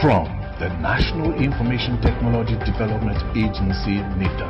From the National Information Technology Development Agency, NIDA.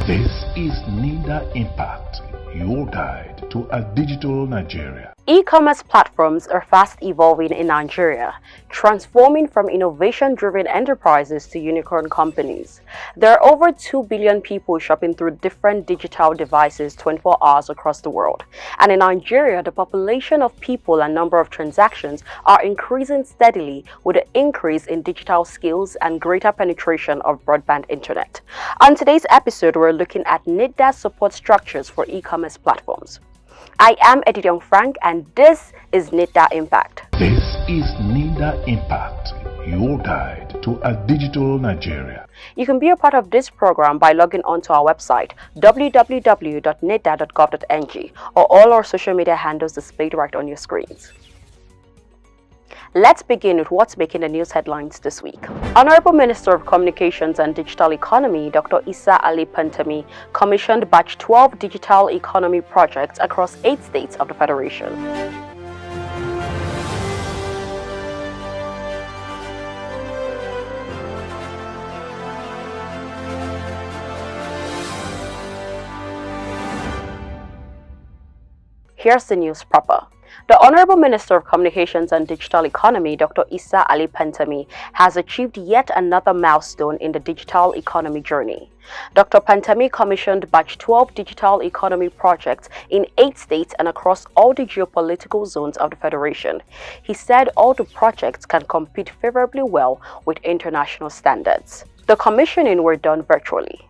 This is NIDA Impact, your guide to a digital Nigeria. E-commerce platforms are fast evolving in Nigeria, transforming from innovation-driven enterprises to unicorn companies. There are over 2 billion people shopping through different digital devices 24 hours across the world. And in Nigeria, the population of people and number of transactions are increasing steadily with an increase in digital skills and greater penetration of broadband internet. On today's episode, we're looking at NIDA support structures for e-commerce platforms. I am Edidion Frank, and this is NIDA Impact. This is NIDA Impact, your guide to a digital Nigeria. You can be a part of this program by logging onto our website www.nida.gov.ng or all our social media handles displayed right on your screens. Let's begin with what's making the news headlines this week. Honorable Minister of Communications and Digital Economy, Dr. Isa Ali Pantami, commissioned Batch 12 digital economy projects across 8 states of the Federation. Here's the news proper. The Honorable Minister of Communications and Digital Economy, Dr. Isa Ali Pantami, has achieved yet another milestone in the digital economy journey. Dr. Pantami commissioned Batch 12 digital economy projects in 8 states and across all the geopolitical zones of the Federation. He said all the projects can compete favorably well with international standards. The commissioning were done virtually.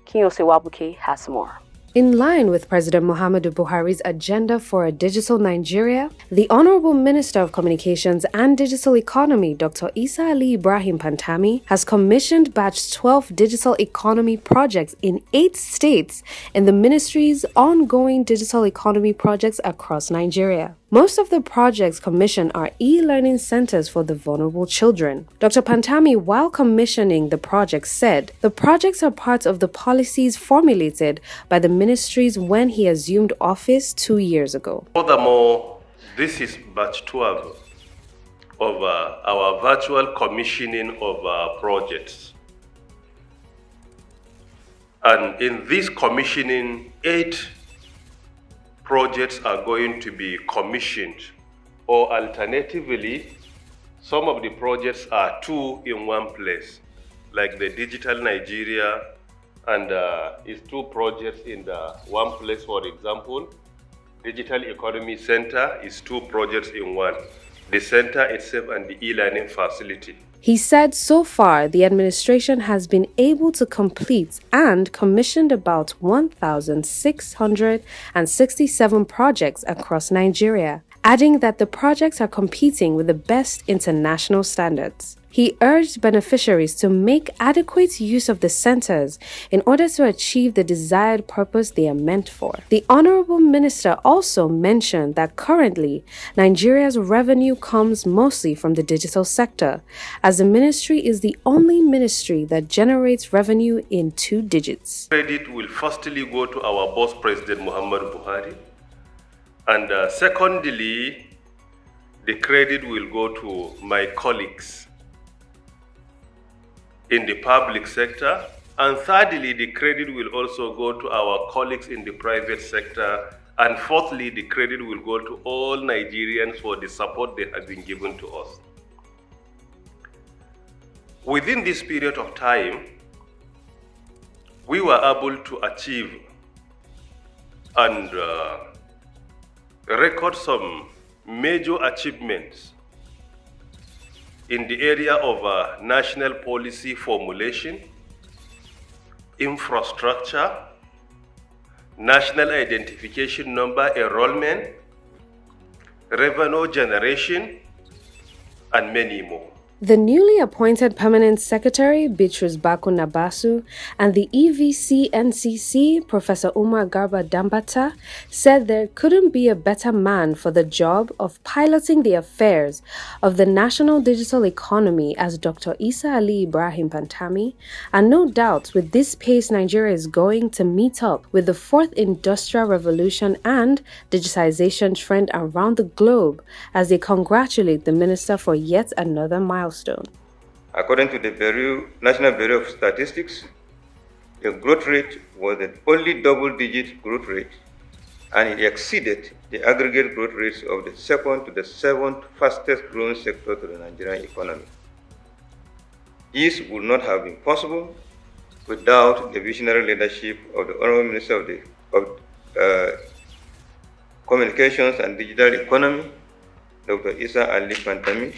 Kinyose Wabuke has more. In line with President Muhammadu Buhari's agenda for a digital Nigeria, the Honorable Minister of Communications and Digital Economy, Dr. Isa Ali Ibrahim Pantami, has commissioned Batch 12 digital economy projects in 8 states in the ministry's ongoing digital economy projects across Nigeria. Most of the projects commissioned are e-learning centers for the vulnerable children. Dr. Pantami, while commissioning the projects, said the projects are part of the policies formulated by the ministries when he assumed office 2 years ago. Furthermore, this is Batch 12 of our virtual commissioning of projects. And in this commissioning, 8 projects are going to be commissioned, or alternatively, some of the projects are 2 in one place, like the Digital Nigeria, and is 2 projects in the one place. For example, Digital Economy Center is 2 projects in one, the center itself and the e-learning facility. He said so far the administration has been able to complete and commissioned about 1,667 projects across Nigeria, adding that the projects are competing with the best international standards. He urged beneficiaries to make adequate use of the centers in order to achieve the desired purpose they are meant for. The Honorable Minister also mentioned that currently, Nigeria's revenue comes mostly from the digital sector, as the ministry is the only ministry that generates revenue in 2 digits. Credit will firstly go to our boss, President Muhammadu Buhari, and secondly, the credit will go to my colleagues in the public sector, and thirdly, the credit will also go to our colleagues in the private sector, and fourthly, the credit will go to all Nigerians for the support they have been given to us. Within this period of time, we were able to achieve and record some major achievements in the area of national policy formulation, infrastructure, national identification number enrollment, revenue generation, and many more. The newly appointed Permanent Secretary, Bitrus Baku Nabasu, and the EVC-NCC, Professor Umar Garba Dambata, said there couldn't be a better man for the job of piloting the affairs of the national digital economy as Dr. Isa Ali Ibrahim Pantami, and no doubt with this pace Nigeria is going to meet up with the fourth industrial revolution and digitization trend around the globe, as they congratulate the minister for yet another milestone. According to the National Bureau of Statistics, the growth rate was the only double-digit growth rate, and it exceeded the aggregate growth rates of the second to the seventh fastest growing sector to the Nigerian economy. This would not have been possible without the visionary leadership of the Honorable Minister of Communications and Digital Economy, Dr. Isa Ali Pantami.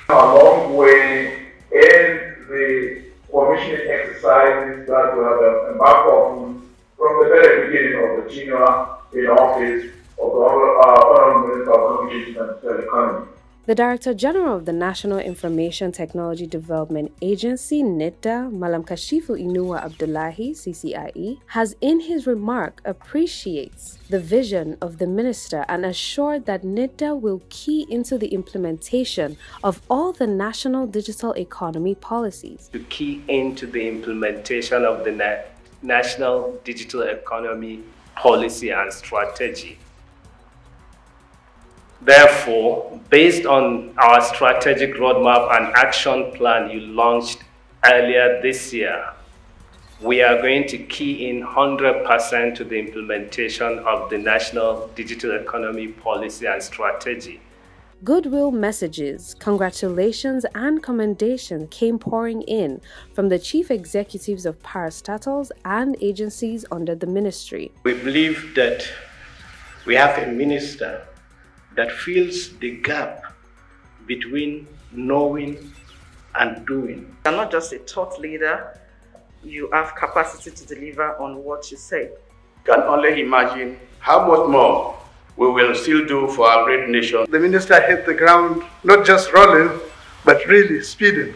A long way in the commissioning exercises that we have embarked on from the very beginning of the tenure in office of the Honorable Minister of Communications and Digital Economy. The Director General of the National Information Technology Development Agency, NITDA, Malam Kashifu Inuwa Abdullahi, CCIE, has in his remark appreciates the vision of the minister and assured that NITDA will key into the implementation of all the national digital economy policies. To key into the implementation of the national digital economy policy and strategy. Therefore, based on our strategic roadmap and action plan you launched earlier this year, we are going to key in 100% to the implementation of the national digital economy policy and strategy. Goodwill messages, congratulations, and commendation came pouring in from the chief executives of parastatals and agencies under the ministry. We believe that we have a minister that fills the gap between knowing and doing. You're not just a thought leader, you have capacity to deliver on what you say. Can only imagine how much more we will still do for our great nation. The minister hit the ground, not just rolling, but really speeding.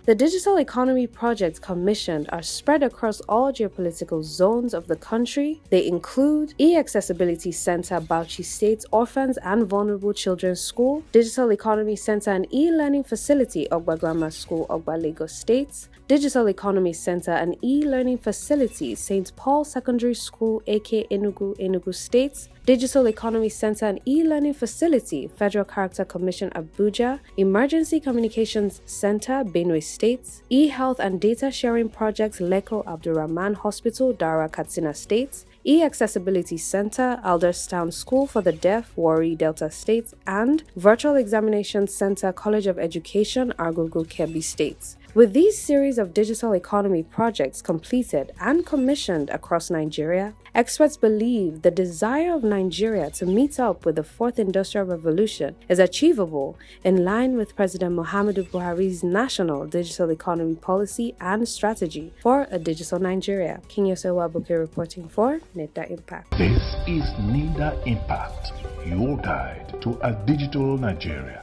The digital economy projects commissioned are spread across all geopolitical zones of the country. They include E-Accessibility Center, Bauchi State Orphans and Vulnerable Children's School, Digital Economy Center and E-Learning Facility, Ogba Grammar School, Ogba, Lagos State, Digital Economy Center and E-Learning Facility, St. Paul Secondary School, AK Enugu, Enugu State, Digital Economy Center and E-Learning Facility, Federal Character Commission, Abuja, Emergency Communications Center, Benue State, E-Health and Data Sharing Projects, Leko Abdurrahman Hospital, Dara, Katsina State, E-Accessibility Center, Alderstown School for the Deaf, Warri, Delta State, and Virtual Examination Center, College of Education, Argungu, Kebbi State. With these series of digital economy projects completed and commissioned across Nigeria, experts believe the desire of Nigeria to meet up with the fourth industrial revolution is achievable in line with President Muhammadu Buhari's national digital economy policy and strategy for a digital Nigeria. Kinyoso Wabuke reporting for NITDA Impact. This is NIDA Impact, your guide to a digital Nigeria.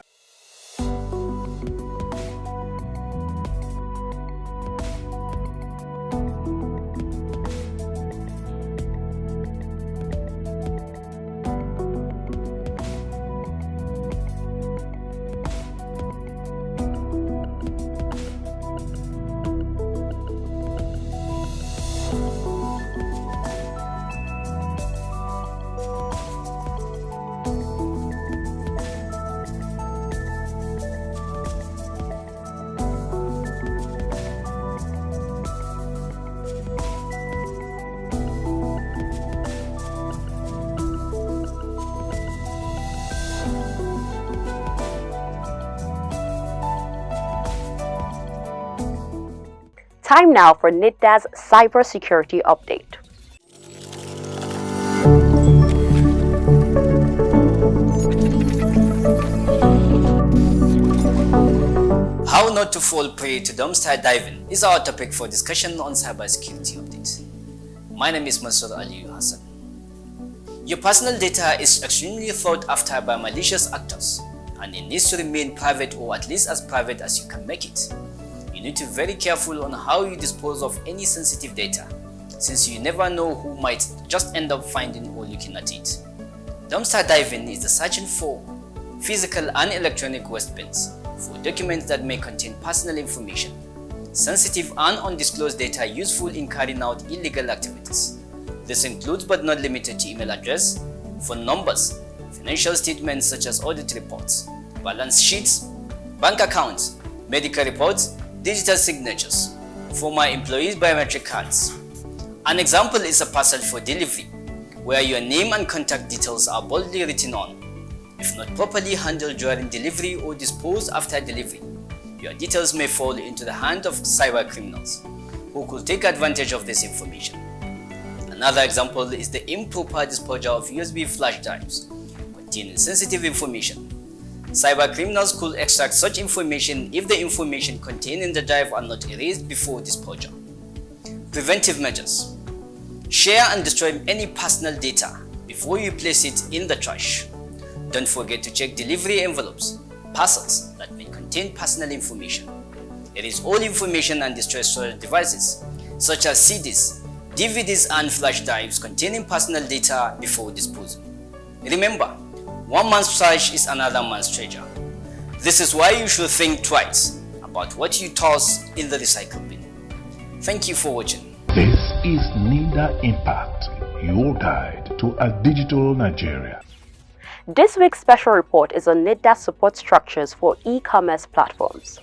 Time now for NITDA's cybersecurity update. How not to fall prey to dumpster diving is our topic for discussion on cybersecurity updates. My name is Mansour Ali Hassan. Your personal data is extremely sought after by malicious actors, and it needs to remain private, or at least as private as you can make it. You need to be very careful on how you dispose of any sensitive data, since you never know who might just end up finding or looking at it. Dumpster diving is the searching for physical and electronic waste bins for documents that may contain personal information, sensitive and undisclosed data useful in carrying out illegal activities. This includes but not limited to email address, phone numbers, financial statements such as audit reports, balance sheets, bank accounts, medical reports, digital signatures, former employees' biometric cards. An example is a parcel for delivery, where your name and contact details are boldly written on. If not properly handled during delivery or disposed after delivery, your details may fall into the hands of cyber criminals, who could take advantage of this information. Another example is the improper disposal of USB flash drives containing sensitive information. Cyber criminals could extract such information if the information contained in the drive are not erased before disposal. Preventive measures. Share and destroy any personal data before you place it in the trash. Don't forget to check delivery envelopes, parcels that may contain personal information. Erase all information and destroy storage devices, such as CDs, DVDs and flash drives containing personal data before disposal. Remember, one man's trash is another man's treasure. This is why you should think twice about what you toss in the recycle bin. Thank you for watching. This is NIDA Impact, your guide to a digital Nigeria. This week's special report is on NIDA support structures for e-commerce platforms.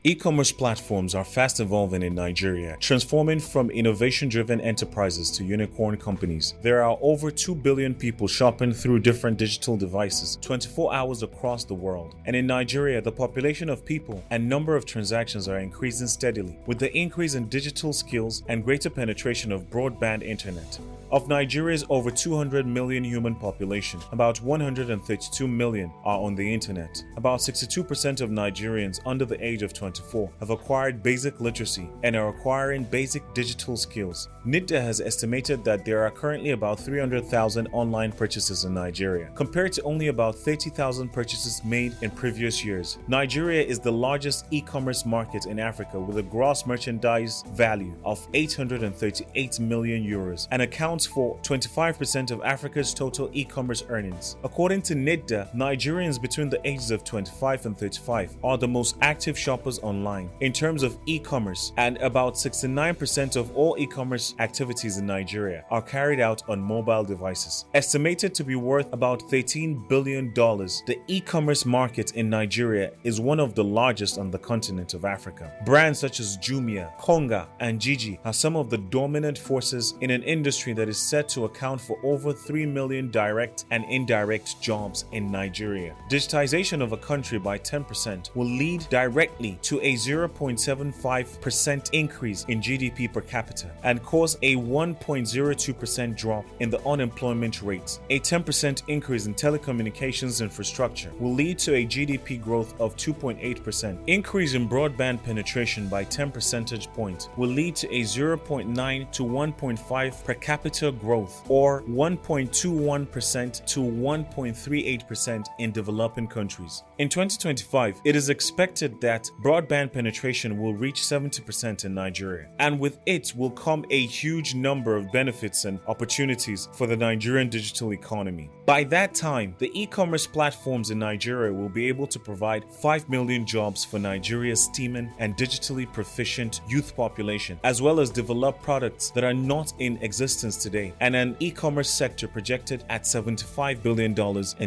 E-commerce platforms are fast evolving in Nigeria, transforming from innovation-driven enterprises to unicorn companies. There are over 2 billion people shopping through different digital devices 24 hours across the world. And in Nigeria, the population of people and number of transactions are increasing steadily, with the increase in digital skills and greater penetration of broadband internet. Of Nigeria's over 200 million human population, about 132 million are on the internet. About 62% of Nigerians under the age of 24 have acquired basic literacy and are acquiring basic digital skills. NIDA has estimated that there are currently about 300,000 online purchases in Nigeria, compared to only about 30,000 purchases made in previous years. Nigeria is the largest e-commerce market in Africa with a gross merchandise value of 838 million euros and accounts for 25% of Africa's total e-commerce earnings. According to NIDA, Nigerians between the ages of 25 and 35 are the most active shoppers online in terms of e-commerce, and about 69% of all e-commerce activities in Nigeria are carried out on mobile devices. Estimated to be worth about $13 billion, the e-commerce market in Nigeria is one of the largest on the continent of Africa. Brands such as Jumia, Konga, and Jiji are some of the dominant forces in an industry that is set to account for over 3 million direct and indirect jobs in Nigeria. Digitization of a country by 10% will lead directly to a 0.75% increase in GDP per capita and cause a 1.02% drop in the unemployment rate. A 10% increase in telecommunications infrastructure will lead to a GDP growth of 2.8%. Increase in broadband penetration by 10 percentage points will lead to a 0.9 to 1.5 per capita growth, or 1.21% to 1.38% in developing countries. In 2025, it is expected that broadband penetration will reach 70% in Nigeria, and with it will come a huge number of benefits and opportunities for the Nigerian digital economy. By that time, the e-commerce platforms in Nigeria will be able to provide 5 million jobs for Nigeria's steaming and digitally proficient youth population, as well as develop products that are not in existence today, and an e-commerce sector projected at $75 billion in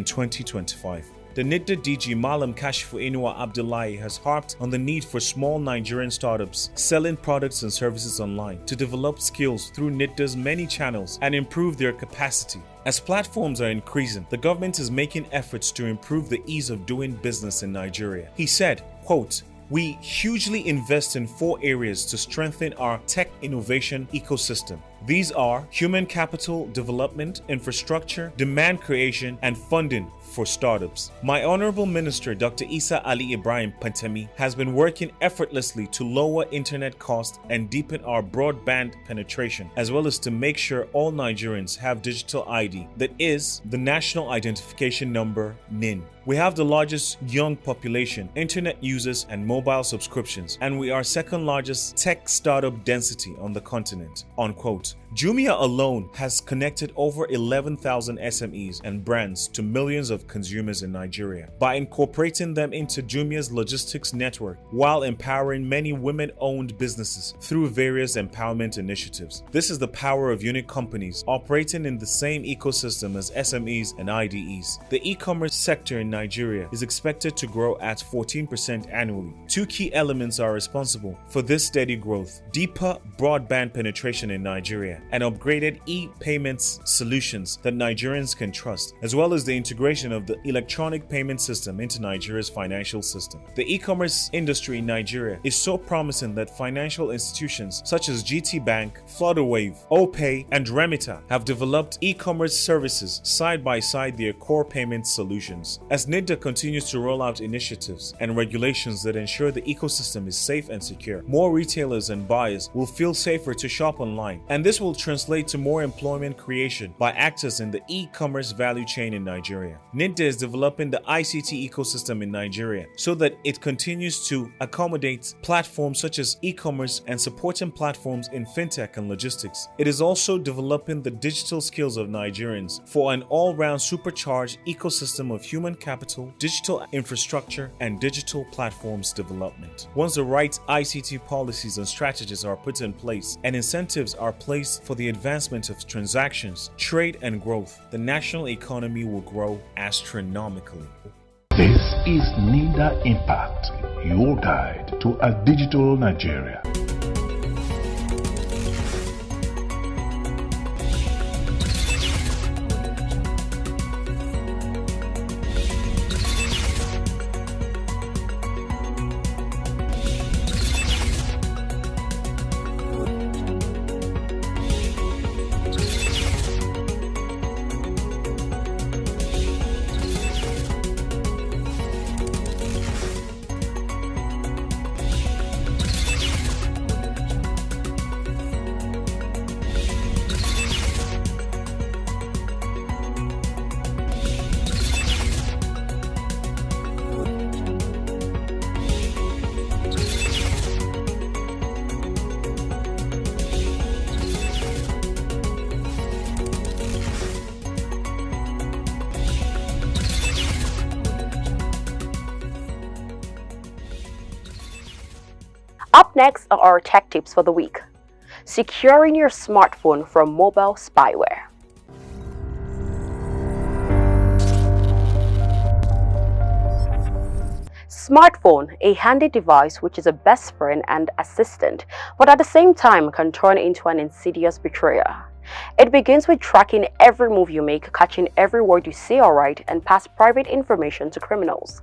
2025. The NIDA DG Malam Kashifu Inuwa Abdullahi has harped on the need for small Nigerian startups selling products and services online to develop skills through NIDA's many channels and improve their capacity. As platforms are increasing, the government is making efforts to improve the ease of doing business in Nigeria. He said, quote, "We hugely invest in 4 areas to strengthen our tech innovation ecosystem. These are human capital development, infrastructure, demand creation, and funding for startups. My Honorable Minister Dr. Isa Ali Ibrahim Pantami has been working effortlessly to lower internet costs and deepen our broadband penetration, as well as to make sure all Nigerians have digital ID, that is, the National Identification Number (NIN). We have the largest young population, internet users, and mobile subscriptions, and we are second largest tech startup density on the continent. Unquote. Jumia alone has connected over 11,000 SMEs and brands to millions of consumers in Nigeria by incorporating them into Jumia's logistics network while empowering many women-owned businesses through various empowerment initiatives. This is the power of unique companies operating in the same ecosystem as SMEs and IDEs. The e-commerce sector in Nigeria is expected to grow at 14% annually. Two key elements are responsible for this steady growth: deeper broadband penetration in Nigeria and upgraded e-payments solutions that Nigerians can trust, as well as the integration of the electronic payment system into Nigeria's financial system. The e-commerce industry in Nigeria is so promising that financial institutions such as GT Bank, Flutterwave, OPay, and Remita have developed e-commerce services side by side their core payment solutions. As NIDA continues to roll out initiatives and regulations that ensure the ecosystem is safe and secure, more retailers and buyers will feel safer to shop online, and this will translate to more employment creation by actors in the e-commerce value chain in Nigeria. NIDA is developing the ICT ecosystem in Nigeria so that it continues to accommodate platforms such as e-commerce and supporting platforms in fintech and logistics. It is also developing the digital skills of Nigerians for an all-round supercharged ecosystem of human capital, digital infrastructure, and digital platforms development. Once the right ICT policies and strategies are put in place and incentives are placed for the advancement of transactions, trade, and growth, the national economy will grow astronomically. This is NIDA Impact, your guide to a digital Nigeria. Up next are our tech tips for the week. Securing your smartphone from mobile spyware. Smartphone, a handy device which is a best friend and assistant, but at the same time can turn into an insidious betrayer. It begins with tracking every move you make, catching every word you say or write, and pass private information to criminals.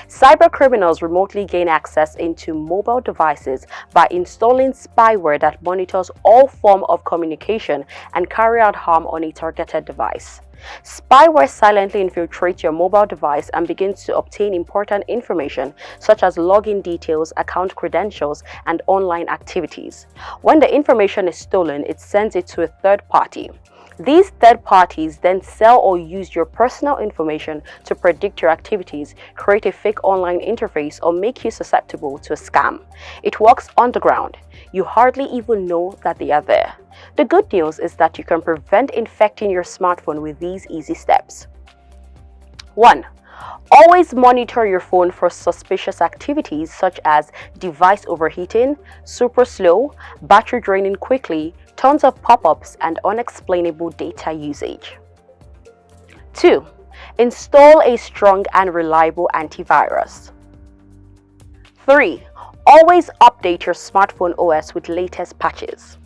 Cyber criminals remotely gain access into mobile devices by installing spyware that monitors all forms of communication and carry out harm on a targeted device. Spyware silently infiltrates your mobile device and begins to obtain important information such as login details, account credentials, and online activities. When the information is stolen, it sends it to a third party. These third parties then sell or use your personal information to predict your activities, create a fake online interface, or make you susceptible to a scam. It works underground. You hardly even know that they are there. The good news is that you can prevent infecting your smartphone with these easy steps. 1. Always monitor your phone for suspicious activities such as device overheating, super slow, battery draining quickly, tons of pop-ups, and unexplainable data usage. 2. Install a strong and reliable antivirus. 3. Always update your smartphone OS with latest patches.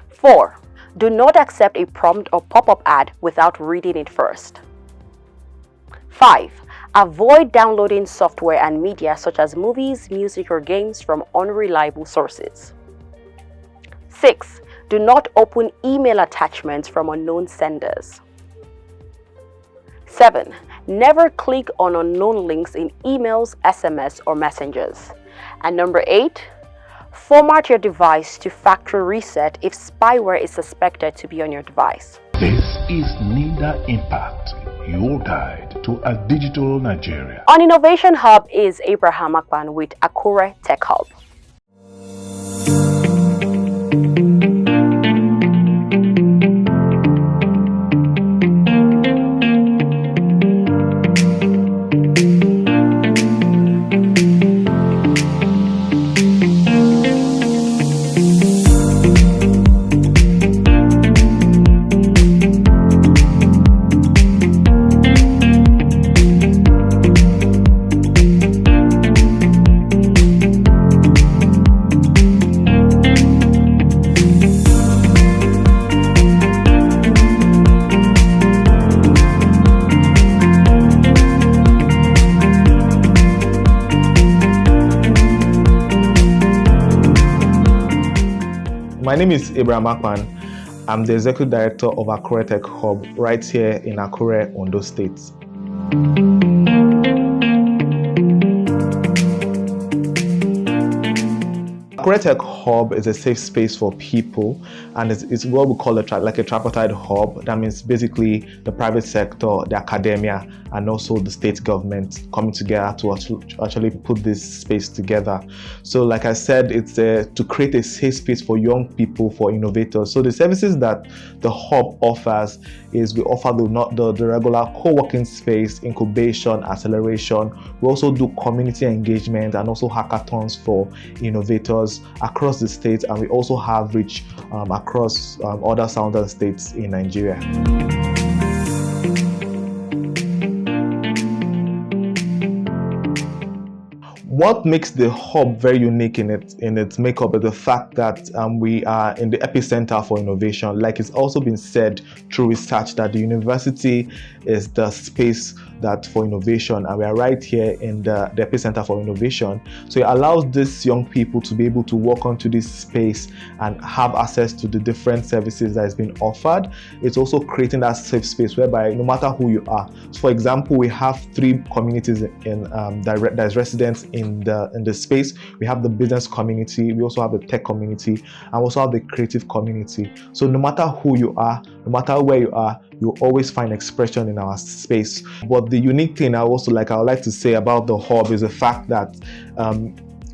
4. Do not accept a prompt or pop-up ad without reading it first. 5. Avoid downloading software and media such as movies, music, or games from unreliable sources. 6. Do not open email attachments from unknown senders. 7. Never click on unknown links in emails, SMS, or messengers. And number 8, format your device to factory reset if spyware is suspected to be on your device. This is NIDA Impact, your guide to a digital Nigeria. On Innovation Hub is Abraham Akpan with Akure Tech Hub. My name is Abraham Akpan. I'm the Executive Director of Akure Tech Hub right here in Akure, Ondo State. Akure Tech Hub is a safe space for people, and it's what we call like a tripartite hub. That means basically the private sector, the academia, and also the state government coming together to actually put this space together. So like I said, it's to create a safe space for young people, for innovators. So the services that the hub offers is we offer the regular co-working space, incubation, acceleration. We also do community engagement and also hackathons for innovators across the state, and we also have reach across other southern states in Nigeria. What makes the hub very unique in its makeup is the fact that we are in the epicenter for innovation. Like it's also been said through research that the university is the space for innovation, and we are right here in the epicenter for innovation. So it allows these young people to be able to walk onto this space and have access to the different services that is being offered. It's also creating that safe space whereby no matter who you are. So for example, we have 3 communities that is residents in the space. We have the business community, we also have the tech community, and we also have the creative community. So no matter who you are, no matter where you are, you'll always find expression in our space. But the unique thing I would like to say about the hub is the fact that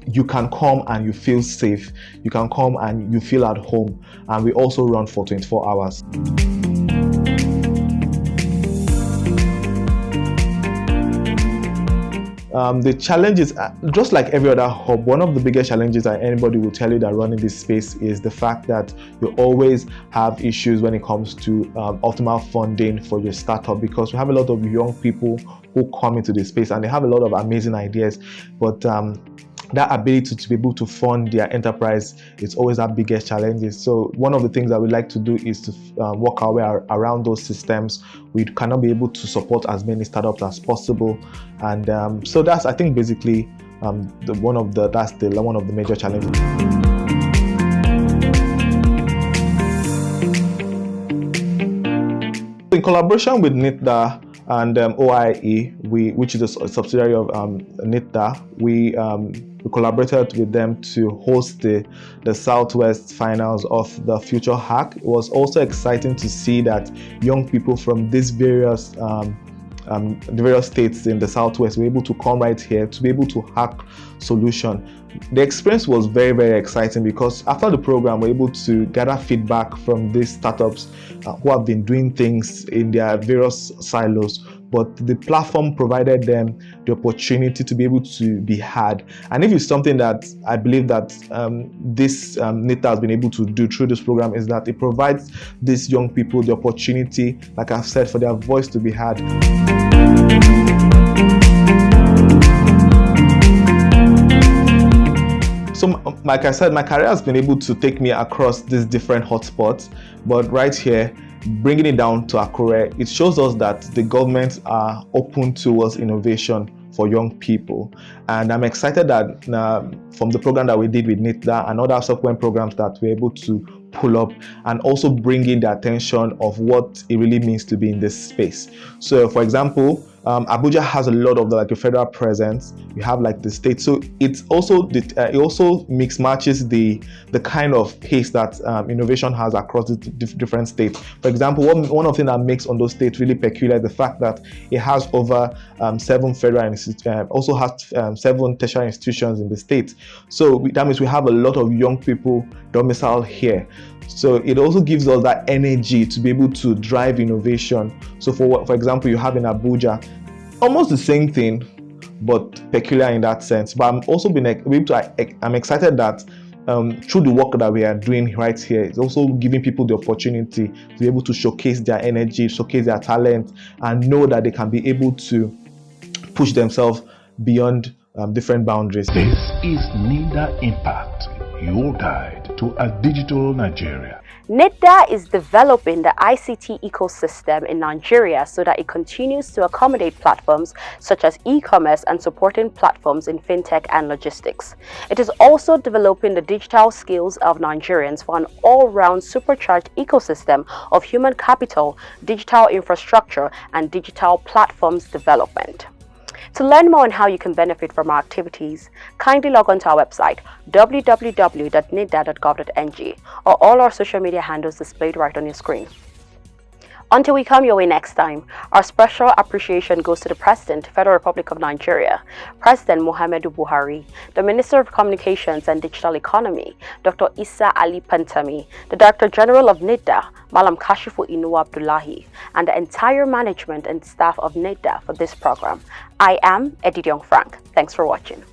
you can come and you feel safe. You can come and you feel at home. And we also run for 24 hours. The challenge is, just like every other hub, one of the biggest challenges that anybody will tell you that running this space is the fact that you always have issues when it comes to optimal funding for your startup, because we have a lot of young people who come into this space and they have a lot of amazing ideas, but that ability to be able to fund their enterprise is always our biggest challenges. So one of the things that we like to do is to work our way around those systems. We cannot be able to support as many startups as possible, and so that's, I think, basically one of the major challenges. In collaboration with NITDA and OIE, which is a subsidiary of NITDA, we collaborated with them to host the Southwest finals of the Future Hack. It was also exciting to see that young people from these various states in the Southwest were able to come right here to be able to hack solution. The experience was very, very exciting because after the program, we're able to gather feedback from these startups who have been doing things in their various silos, but the platform provided them the opportunity to be able to be heard. And if it's something that I believe that this NITDA has been able to do through this program, is that it provides these young people the opportunity, like I've said, for their voice to be heard. So, like I said, my career has been able to take me across these different hotspots, but right here, bringing it down to Akure, it shows us that the governments are open towards innovation for young people. And I'm excited that from the program that we did with NITDA and other subsequent programs that we're able to pull up and also bring in the attention of what it really means to be in this space. So for example, Abuja has a lot of a federal presence. You have like the state, so it also matches the kind of pace that innovation has across the different states. For example, one of the things that makes Ondo State really peculiar is the fact that it has over 7 federal institutions, also has 7 tertiary institutions in the state. So that means we have a lot of young people domiciled here. So it also gives us that energy to be able to drive innovation. So for example, you have in Abuja, almost the same thing, but peculiar in that sense. But I'm also I'm excited that through the work that we are doing right here, it's also giving people the opportunity to be able to showcase their energy, showcase their talent, and know that they can be able to push themselves beyond different boundaries. This is NIDA Impact, your guide to a digital Nigeria. NIDA is developing the ICT ecosystem in Nigeria so that it continues to accommodate platforms such as e-commerce and supporting platforms in fintech and logistics. It is also developing the digital skills of Nigerians for an all-round supercharged ecosystem of human capital, digital infrastructure, and digital platforms development. To learn more on how you can benefit from our activities, kindly log on to our website www.nida.gov.ng or all our social media handles displayed right on your screen. Until we come your way next time, our special appreciation goes to the President, Federal Republic of Nigeria, President Muhammadu Buhari, the Minister of Communications and Digital Economy, Dr. Isa Ali Pantami, the Director General of NIDA, Malam Kashifu Inu Abdullahi, and the entire management and staff of NIDA for this program. I am Edidiong Frank. Thanks for watching.